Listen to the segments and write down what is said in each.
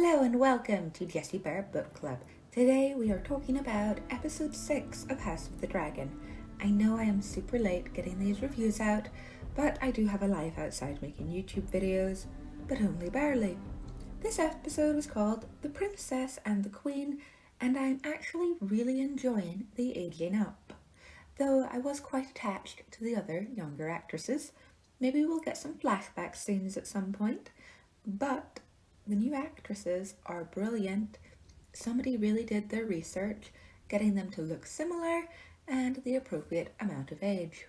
Hello and welcome to Jessie Book Club. Today we are talking about episode 6 of House of the Dragon. I know I am super late getting these reviews out, but I do have a life outside making YouTube videos, but only barely. This episode was called The Princess and the Queen, and I'm actually really enjoying the aging up. Though I was quite attached to the other younger actresses. Maybe we'll get some flashback scenes at some point, but the new actresses are brilliant. Somebody really did their research, getting them to look similar and the appropriate amount of age.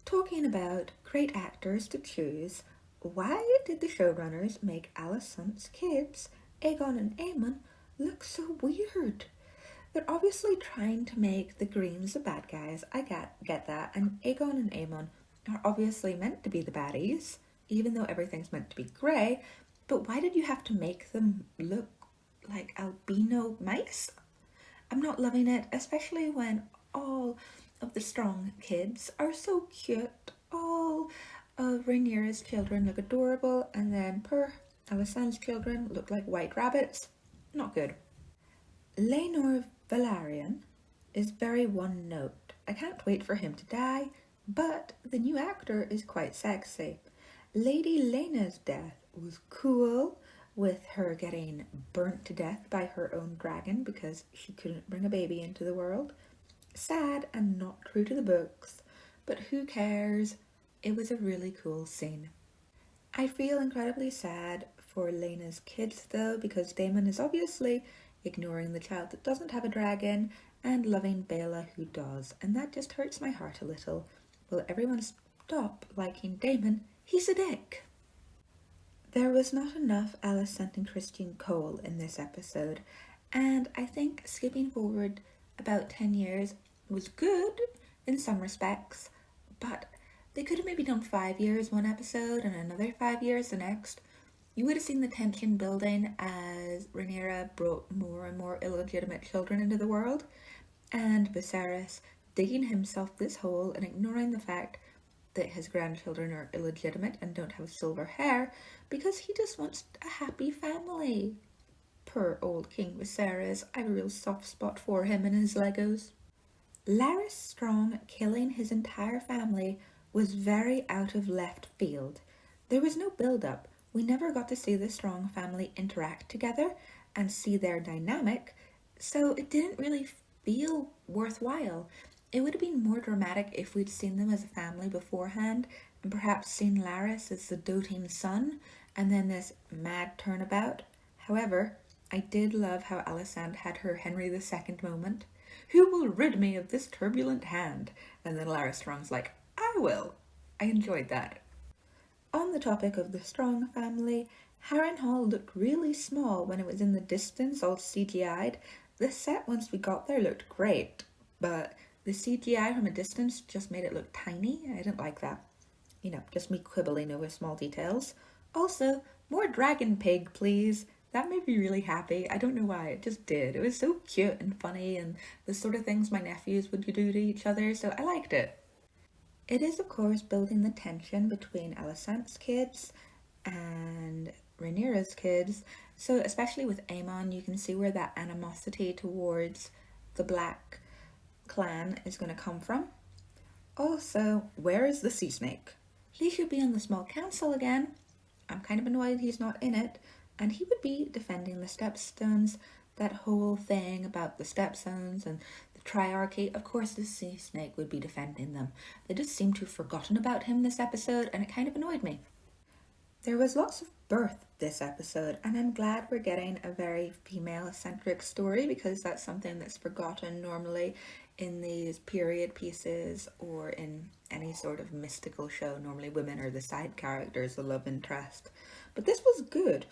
Talking about great actors to choose, why did the showrunners make Alicent's kids, Aegon and Aemond, look so weird? They're obviously trying to make the Greens the bad guys, I get that, and Aegon and Aemond are obviously meant to be the baddies, even though everything's meant to be grey. But why did you have to make them look like albino mice? I'm not loving it, especially when all of the strong kids are so cute. All of Rhaenyra's children look adorable, and then Alicent's children look like white rabbits. Not good. Laenor Velaryon is very one note. I can't wait for him to die, but the new actor is quite sexy. Lady Laena's death was cool, with her getting burnt to death by her own dragon because she couldn't bring a baby into the world. Sad and not true to the books, but who cares? It was a really cool scene. I feel incredibly sad for Laena's kids though, because Daemon is obviously ignoring the child that doesn't have a dragon and loving Bella who does, and that just hurts my heart a little. Will everyone stop liking Daemon? He's a dick. There was not enough Alicent and Christian Cole in this episode, and I think skipping forward about 10 years was good in some respects, but they could have maybe done 5 years one episode and another 5 years the next. You would have seen the tension building as Rhaenyra brought more and more illegitimate children into the world, and Viserys digging himself this hole and ignoring the fact that his grandchildren are illegitimate and don't have silver hair because he just wants a happy family. Poor old King Viserys, I have a real soft spot for him and his Legos. Larys Strong killing his entire family was very out of left field. There was no build-up. We never got to see the Strong family interact together and see their dynamic, so it didn't really feel worthwhile. It would have been more dramatic if we'd seen them as a family beforehand and perhaps seen Larys as the doting son and then this mad turnabout. However, I did love how Alicent had her Henry II moment. Who will rid me of this turbulent hand? And then Larys Strong's like, I will. I enjoyed that. On the topic of the Strong family, Harrenhal looked really small when it was in the distance, all CGI'd. The set once we got there looked great, but the CGI from a distance just made it look tiny. I didn't like that. You know, just me quibbling over small details. Also, more dragon pig, please. That made me really happy. I don't know why, it just did. It was so cute and funny and the sort of things my nephews would do to each other, so I liked it. It is, of course, building the tension between Alicent's kids and Rhaenyra's kids. So especially with Aemond, you can see where that animosity towards the Black clan is going to come from. Also, where is the sea snake? He should be on the small council again. I'm kind of annoyed he's not in it, and he would be defending the stepstones, that whole thing about the stepstones and the triarchy. Of course the sea snake would be defending them. They just seem to have forgotten about him this episode, and it kind of annoyed me. There was lots of birth this episode, and I'm glad we're getting a very female-centric story because that's something that's forgotten normally in these period pieces or in any sort of mystical show. Normally women are the side characters, the love interest. But this was good.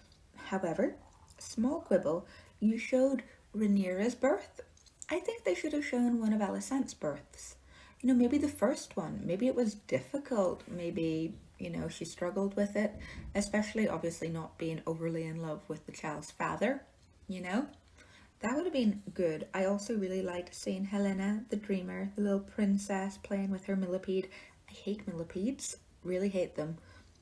However, small quibble, you showed Rhaenyra's birth. I think they should have shown one of Alicent's births. You know, maybe the first one. Maybe it was difficult. Maybe, you know, she struggled with it, especially obviously not being overly in love with the child's father, you know. That would have been good. I also really liked seeing Helena, the dreamer, the little princess playing with her millipede. I hate millipedes, really hate them.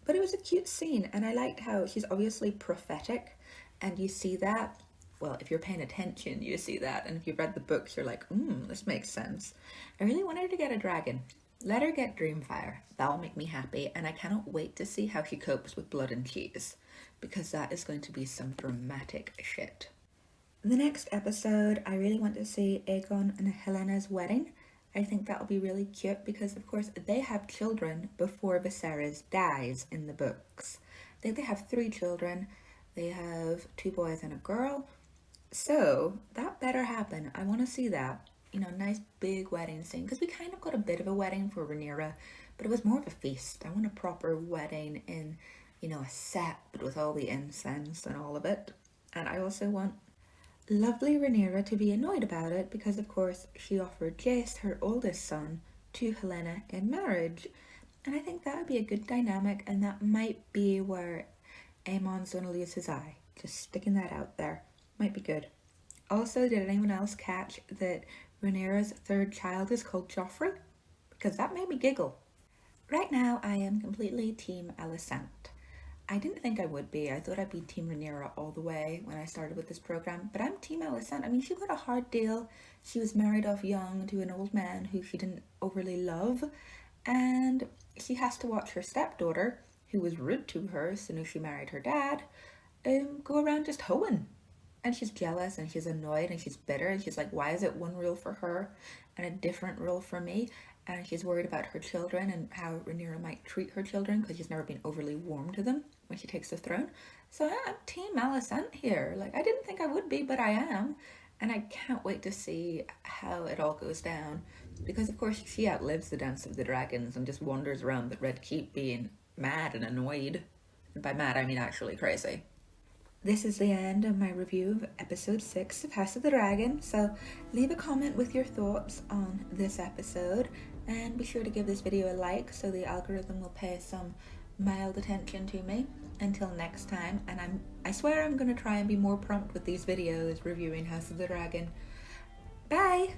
But it was a cute scene, and I liked how she's obviously prophetic And you see that, well, if you're paying attention, you see that. And if you've read the books, you're like, this makes sense. I really want her to get a dragon. Let her get Dreamfire. That'll make me happy. And I cannot wait to see how she copes with blood and cheese, because that is going to be some dramatic shit. The next episode, I really want to see Aegon and Helena's wedding. I think that'll be really cute because, of course, they have children before Viserys dies in the books. I think they have 3 children. They have 2 boys and a girl. So that better happen. I want to see that. Nice big wedding scene. Because we kind of got a bit of a wedding for Rhaenyra, but it was more of a feast. I want a proper wedding in, a set, but with all the incense and all of it. And I also want lovely Rhaenyra to be annoyed about it because, of course, she offered Jace, her oldest son, to Helena in marriage. And I think that would be a good dynamic, and that might be where Aemon's going to lose his eye. Just sticking that out there. Might be good. Also, did anyone else catch that Rhaenyra's 3rd child is called Joffrey? Because that made me giggle. Right now, I am completely Team Alicent. I didn't think I would be. I thought I'd be Team Rhaenyra all the way when I started with this program, but I'm Team Alicent. I mean, she got a hard deal. She was married off young to an old man who she didn't overly love, and she has to watch her stepdaughter, who was rude to her as soon as she married her dad, go around just hoeing. And she's jealous and she's annoyed and she's bitter and she's like, why is it one rule for her and a different rule for me? And she's worried about her children and how Rhaenyra might treat her children because she's never been overly warm to them when she takes the throne. So I'm Team Alicent here. Like, I didn't think I would be, but I am. And I can't wait to see how it all goes down. Because, of course, she outlives the Dance of the Dragons and just wanders around the Red Keep being mad and annoyed. And by mad, I mean actually crazy. This is the end of my review of episode 6 of House of the Dragon, so leave a comment with your thoughts on this episode, and be sure to give this video a like so the algorithm will pay some mild attention to me. Until next time, and I swear I'm going to try and be more prompt with these videos reviewing House of the Dragon. Bye!